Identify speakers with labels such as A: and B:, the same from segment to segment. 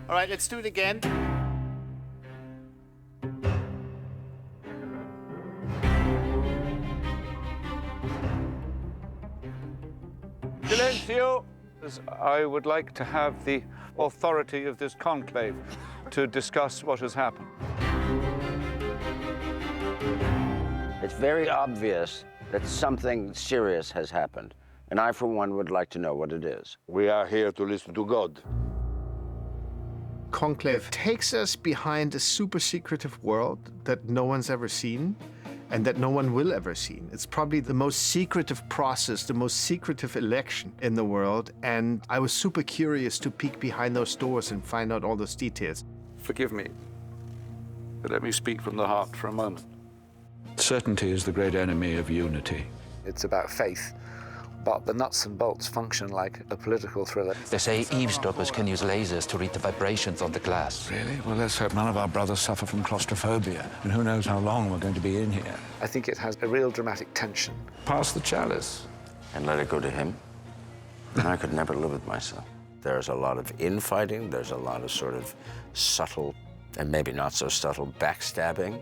A: All right, let's do it again.
B: Silencio! I would like to have the authority of this conclave to discuss what has happened.
C: It's very obvious that something serious has happened, and I, for one, would like to know what it is.
D: We are here to listen to God.
E: Conclave takes us behind a super secretive world that no one's ever seen and that no one will ever see. It's probably the most secretive process, the most secretive election in the world, and I was super curious to peek behind those doors and find out all those details.
B: Forgive me, but let me speak from the heart for a moment.
F: Certainty is the great enemy of unity.
G: It's about faith, but the nuts and bolts function like a political thriller.
H: They say eavesdroppers can use lasers to read the vibrations on the glass.
F: Really? Well, let's hope none of our brothers suffer from claustrophobia, and who knows how long we're going to be in here.
G: I think it has a real dramatic tension.
F: Pass the chalice.
C: And let it go to him. And I could never live with myself. There's a lot of infighting, there's a lot of sort of subtle, and maybe not so subtle, backstabbing.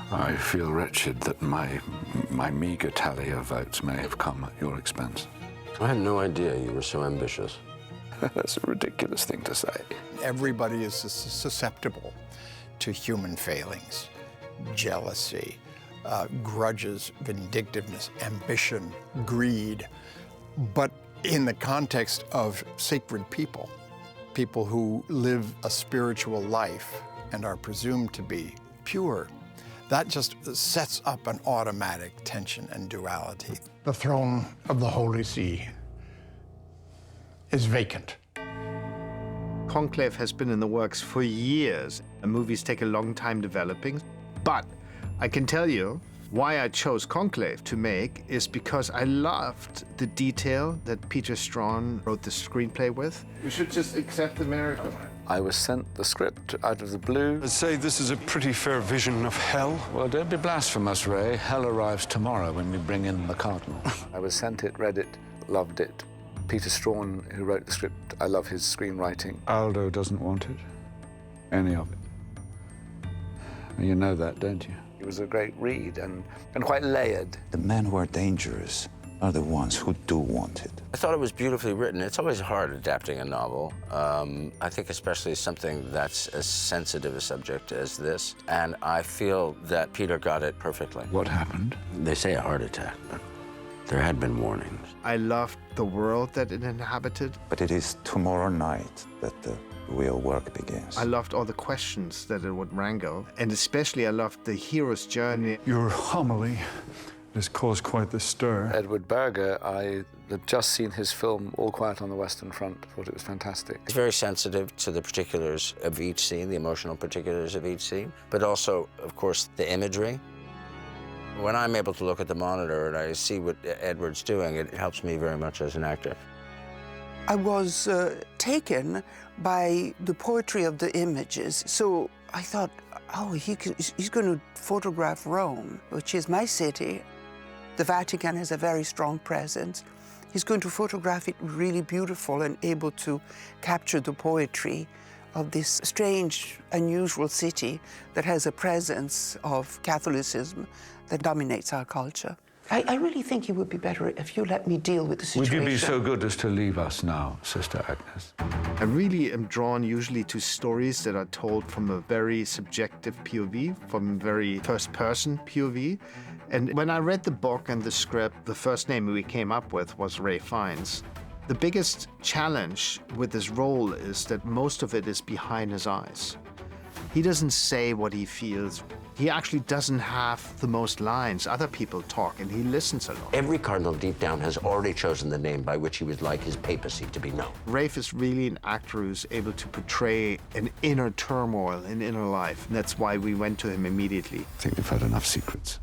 F: I feel wretched that my meager tally of votes may have come at your expense.
C: I had no idea you were so ambitious.
F: That's a ridiculous thing to say.
I: Everybody is susceptible to human failings, jealousy, grudges, vindictiveness, ambition, greed. But in the context of sacred people, people who live a spiritual life and are presumed to be pure, that just sets up an automatic tension and duality. The throne of the Holy See is vacant.
E: Conclave has been in the works for years. The movies take a long time developing, but I can tell you why I chose Conclave to make is because I loved the detail that Peter Strawn wrote the screenplay with. We should just accept the miracle.
G: I was sent the script out of the blue.
J: I'd say this is a pretty fair vision of hell.
F: Well, don't be blasphemous, Ray. Hell arrives tomorrow when we bring in the cardinal.
G: I was sent it, read it, loved it. Peter Strawn, who wrote the script, I love his screenwriting.
F: Aldo doesn't want it. Any of it. You know that, don't you?
G: It was a great read and quite layered.
H: The men who are dangerous are the ones who do want it.
C: I thought it was beautifully written. It's always hard adapting a novel. I think especially something that's as sensitive a subject as this. And I feel that Peter got it perfectly.
F: What happened?
C: They say a heart attack, but there had been warnings.
E: I loved the world that it inhabited.
H: But it is tomorrow night that the real work begins.
E: I loved all the questions that it would wrangle, and especially I loved the hero's journey.
J: Your homily has caused quite the stir.
G: Edward Berger, I had just seen his film All Quiet on the Western Front, thought it was fantastic.
C: It's very sensitive to the particulars of each scene, the emotional particulars of each scene, but also, of course, the imagery. When I'm able to look at the monitor and I see what Edward's doing, it helps me very much as an actor.
K: I was taken by the poetry of the images, so I thought, oh, he's going to photograph Rome, which is my city. The Vatican has a very strong presence. He's going to photograph it really beautiful and able to capture the poetry of this strange, unusual city that has a presence of Catholicism that dominates our culture. I really think it would be better if you let me deal with the situation.
F: Would you be so good as to leave us now, Sister Agnes?
E: I really am drawn usually to stories that are told from a very subjective POV, from a very first-person POV. And when I read the book and the script, the first name we came up with was Ray Fiennes. The biggest challenge with this role is that most of it is behind his eyes. He doesn't say what he feels. He actually doesn't have the most lines. Other people talk, and he listens a lot.
C: Every cardinal deep down has already chosen the name by which he would like his papacy to be known.
E: Rafe is really an actor who's able to portray an inner turmoil, an inner life. And that's why we went to him immediately.
F: I think we've had enough secrets.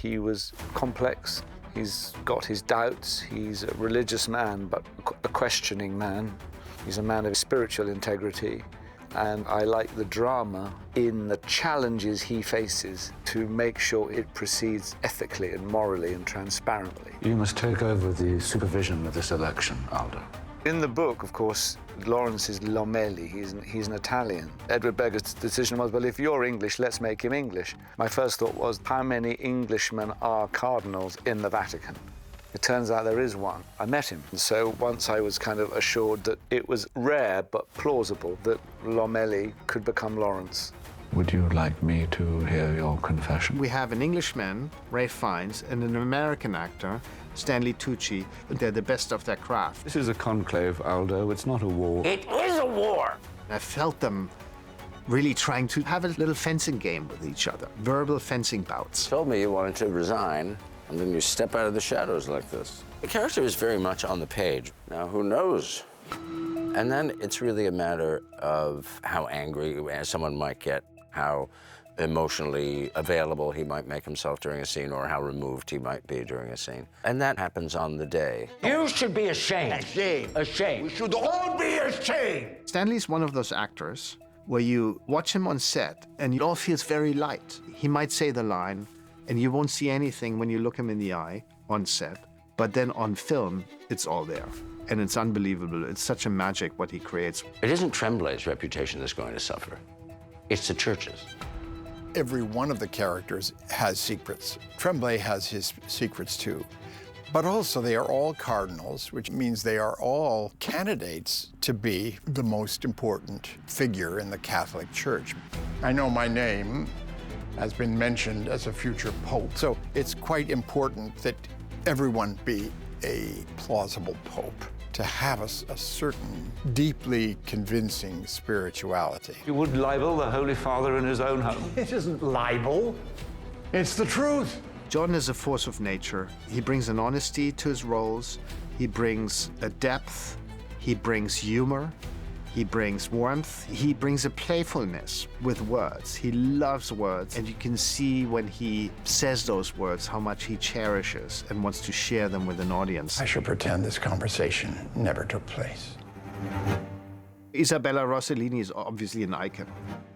G: He was complex. He's got his doubts. He's a religious man, but a questioning man. He's a man of spiritual integrity. And I like the drama in the challenges he faces to make sure it proceeds ethically and morally and transparently.
F: You must take over the supervision of this election, Aldo.
G: In the book, of course, Lawrence is Lomeli. He's an Italian. Edward Berger's decision was, well, if you're English, let's make him English. My first thought was, how many Englishmen are cardinals in the Vatican? It turns out there is one. I met him. So once I was kind of assured that it was rare but plausible that Lomeli could become Lawrence.
F: Would you like me to hear your confession?
E: We have an Englishman, Ralph Fiennes, and an American actor, Stanley Tucci. They're the best of their craft.
B: This is a conclave, Aldo. It's not a war.
C: It is a war!
E: I felt them really trying to have a little fencing game with each other, verbal fencing bouts.
C: Told me you wanted to resign, and then you step out of the shadows like this. The character is very much on the page. Now, who knows? And then it's really a matter of how angry someone might get, how emotionally available he might make himself during a scene, or how removed he might be during a scene. And that happens on the day.
A: You should be ashamed. Ashamed. Ashamed. We should all be ashamed.
E: Stanley's one of those actors where you watch him on set and it all feels very light. He might say the line and you won't see anything when you look him in the eye on set, but then on film, it's all there. And it's unbelievable. It's such a magic what he creates.
C: It isn't Tremblay's reputation that's going to suffer. It's the church's.
I: Every one of the characters has secrets. Tremblay has his secrets too. But also they are all cardinals, which means they are all candidates to be the most important figure in the Catholic Church. I know my name has been mentioned as a future pope, so it's quite important that everyone be a plausible pope, to have a certain deeply convincing spirituality.
B: You would libel the Holy Father in his own home.
A: It isn't libel. It's the truth.
E: John is a force of nature. He brings an honesty to his roles. He brings a depth. He brings humor. He brings warmth. He brings a playfulness with words. He loves words, and you can see when he says those words how much he cherishes and wants to share them with an audience.
I: I should pretend this conversation never took place.
E: Isabella Rossellini is obviously an icon.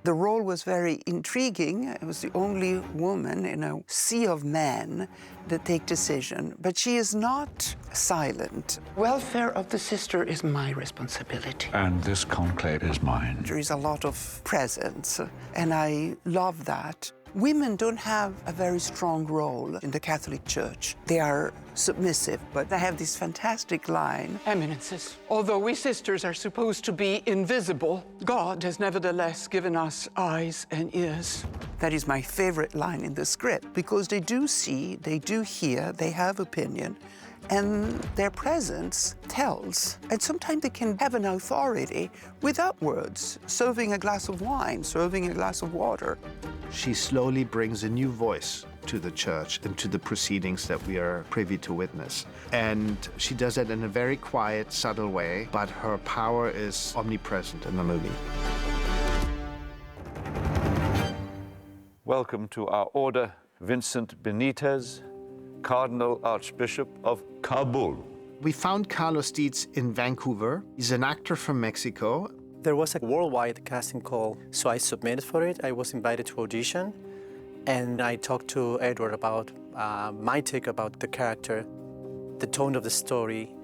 K: The role was very intriguing. I was the only woman in a sea of men that take decision, but she is not silent. Welfare of the sister is my responsibility.
F: And this conclave is mine.
K: There is a lot of presence, and I love that. Women don't have a very strong role in the Catholic Church. They are submissive, but I have this fantastic line.
L: Eminences, although we sisters are supposed to be invisible, God has nevertheless given us eyes and ears.
K: That is my favorite line in the script, because they do see, they do hear, they have opinion, and their presence tells. And sometimes they can have an authority without words, serving a glass of wine, serving a glass of water.
E: She slowly brings a new voice to the church and to the proceedings that we are privy to witness. And she does it in a very quiet, subtle way, but her power is omnipresent in the movie.
B: Welcome to our order, Vincent Benitez, Cardinal Archbishop of Kabul.
E: We found Carlos Dietz in Vancouver. He's an actor from Mexico.
M: There was a worldwide casting call, so I submitted for it. I was invited to audition, and I talked to Edward about my take about the character, the tone of the story,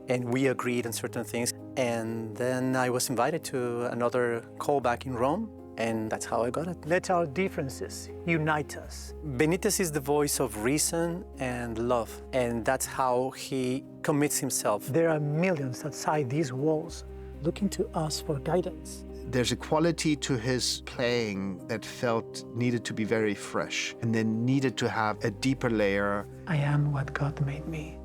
M: and we agreed on certain things. And then I was invited to another call back in Rome, and that's how I got it.
N: Let our differences unite us.
M: Benitez is the voice of reason and love, and that's how he commits himself.
N: There are millions outside these walls looking to us for guidance.
E: There's a quality to his playing that felt needed to be very fresh and then needed to have a deeper layer.
N: I am what God made me.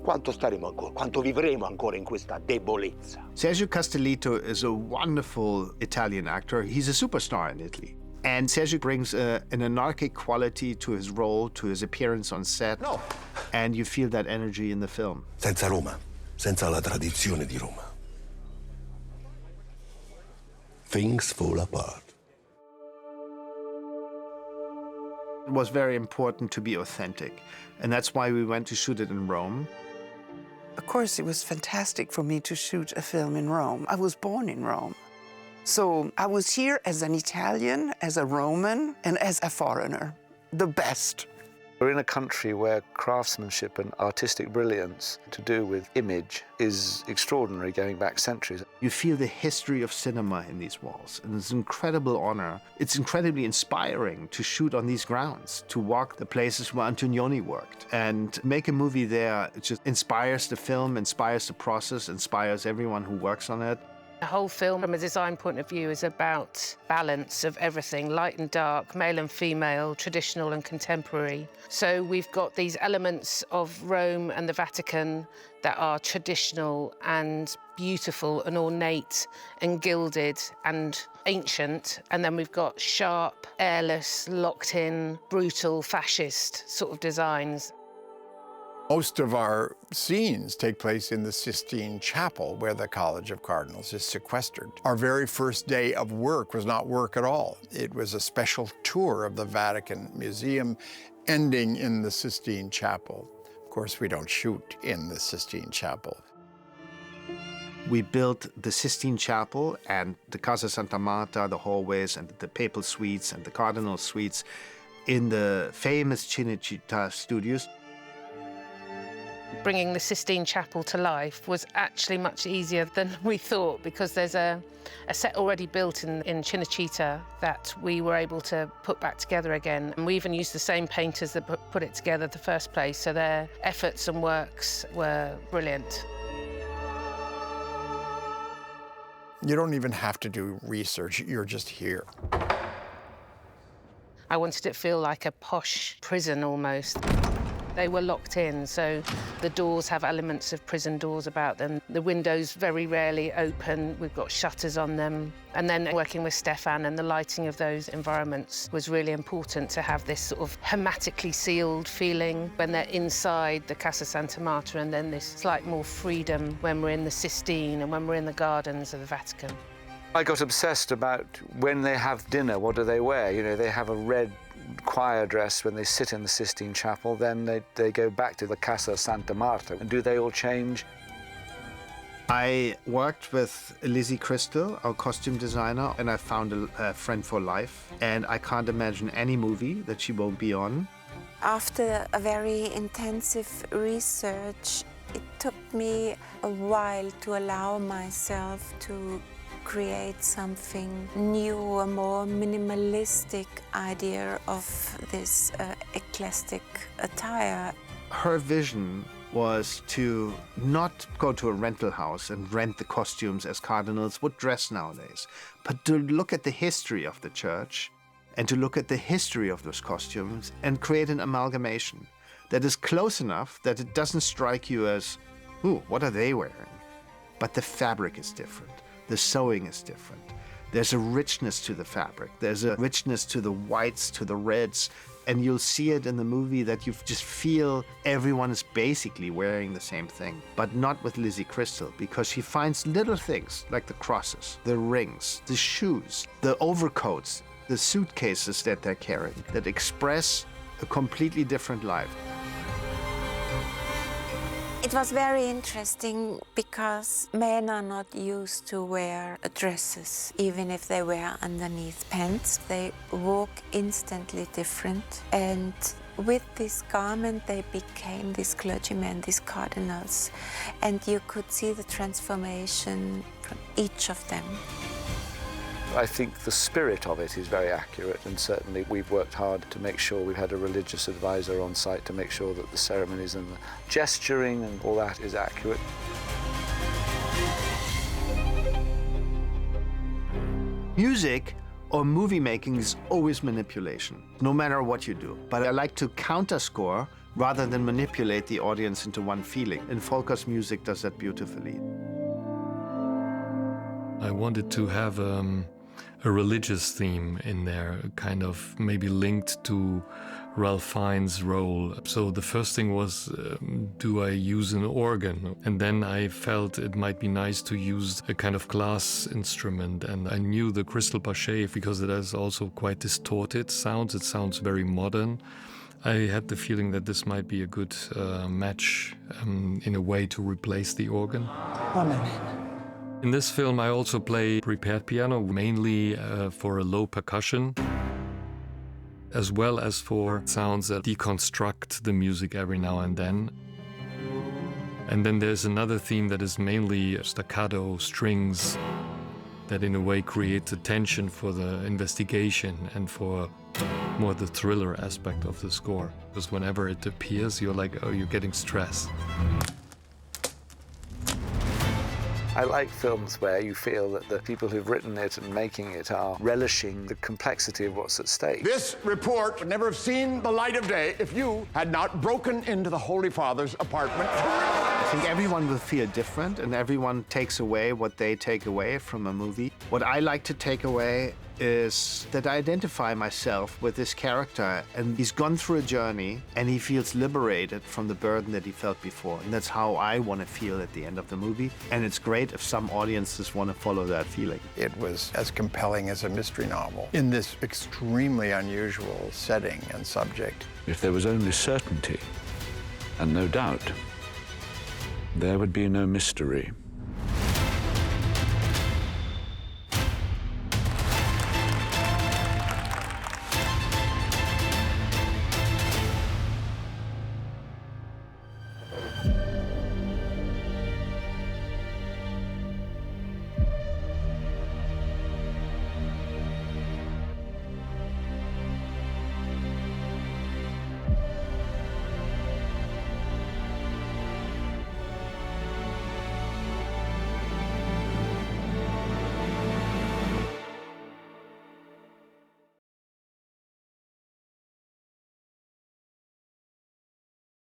A: Quanto staremo ancora? Quanto vivremo ancora in questa debolezza?
E: Sergio Castellitto is a wonderful Italian actor. He's a superstar in Italy. And Sergio brings an anarchic quality to his role, to his appearance on set.
A: No.
E: And you feel that energy in the film.
O: Senza Roma, senza la tradizione di Roma, things fall apart.
E: It was very important to be authentic, and that's why we went to shoot it in Rome.
K: Of course, it was fantastic for me to shoot a film in Rome. I was born in Rome. So I was here as an Italian, as a Roman, and as a foreigner. The best.
G: We're in a country where craftsmanship and artistic brilliance to do with image is extraordinary, going back centuries.
E: You feel the history of cinema in these walls, and it's an incredible honor. It's incredibly inspiring to shoot on these grounds, to walk the places where Antonioni worked, and make a movie there. It just inspires the film, inspires the process, inspires everyone who works on it.
P: The whole film, from a design point of view, is about balance of everything, light and dark, male and female, traditional and contemporary. So we've got these elements of Rome and the Vatican that are traditional and beautiful and ornate and gilded and ancient. And then we've got sharp, airless, locked-in, brutal, fascist sort of designs.
I: Most of our scenes take place in the Sistine Chapel, where the College of Cardinals is sequestered. Our very first day of work was not work at all. It was a special tour of the Vatican Museum, ending in the Sistine Chapel. Of course, we don't shoot in the Sistine Chapel.
E: We built the Sistine Chapel and the Casa Santa Marta, the hallways and the papal suites and the cardinal suites in the famous Cinecittà studios.
P: Bringing the Sistine Chapel to life was actually much easier than we thought, because there's a set already built in Cinecittà that we were able to put back together again. And we even used the same painters that put it together in the first place, so their efforts and works were brilliant.
I: You don't even have to do research, you're just here.
P: I wanted it to feel like a posh prison almost. They were locked in, so the doors have elements of prison doors about them. The windows very rarely open. We've got shutters on them. And then working with Stefan and the lighting of those environments was really important, to have this sort of hermetically sealed feeling when they're inside the Casa Santa Marta, and then this slight more freedom when we're in the Sistine and when we're in the gardens of the Vatican.
G: I got obsessed about when they have dinner, what do they wear? You know, they have a red choir dress when they sit in the Sistine Chapel, then they go back to the Casa Santa Marta. And do they all change?
E: I worked with Lizzie Crystal, our costume designer, and I found a friend for life. And I can't imagine any movie that she won't be on.
Q: After a very intensive research, it took me a while to allow myself to create something new, a more minimalistic idea of this eclectic attire.
E: Her vision was to not go to a rental house and rent the costumes as cardinals would dress nowadays, but to look at the history of the church and to look at the history of those costumes and create an amalgamation that is close enough that it doesn't strike you as, ooh, what are they wearing? But the fabric is different. The sewing is different. There's a richness to the fabric. There's a richness to the whites, to the reds, and you'll see it in the movie that you just feel everyone is basically wearing the same thing, but not with Lizzie Crystal, because she finds little things like the crosses, the rings, the shoes, the overcoats, the suitcases that they're carrying that express a completely different life.
Q: It was very interesting because men are not used to wear dresses, even if they wear underneath pants. They walk instantly different. And with this garment, they became these clergymen, these cardinals. And you could see the transformation from each of them.
G: I think the spirit of it is very accurate, and certainly we've worked hard to make sure we've had a religious advisor on site to make sure that the ceremonies and the gesturing and all that is accurate.
E: Music or movie making is always manipulation, no matter what you do. But I like to counterscore rather than manipulate the audience into one feeling. And Volker's music does that beautifully.
J: I wanted to have a religious theme in there, kind of maybe linked to Ralph Fiennes' role. So the first thing was, do I use an organ? And then I felt it might be nice to use a kind of glass instrument. And I knew the crystal paché because it has also quite distorted sounds. It sounds very modern. I had the feeling that this might be a good match in a way to replace the organ.
N: Amen.
J: In this film, I also play prepared piano, mainly for a low percussion. as well as for sounds that deconstruct the music every now and then. And then there's another theme that is mainly staccato strings that in a way creates a tension for the investigation and for more the thriller aspect of the score. Because whenever it appears, you're like, oh, you're getting stress.
G: I like films where you feel that the people who've written it and making it are relishing the complexity of what's at stake.
A: This report would never have seen the light of day if you had not broken into the Holy Father's apartment.
E: I think everyone will feel different, and everyone takes away what they take away from a movie. What I like to take away is that I identify myself with this character, and he's gone through a journey and he feels liberated from the burden that he felt before. And that's how I want to feel at the end of the movie. And it's great if some audiences want to follow that feeling.
I: It was as compelling as a mystery novel in this extremely unusual setting and subject.
F: If there was only certainty and no doubt, there would be no mystery.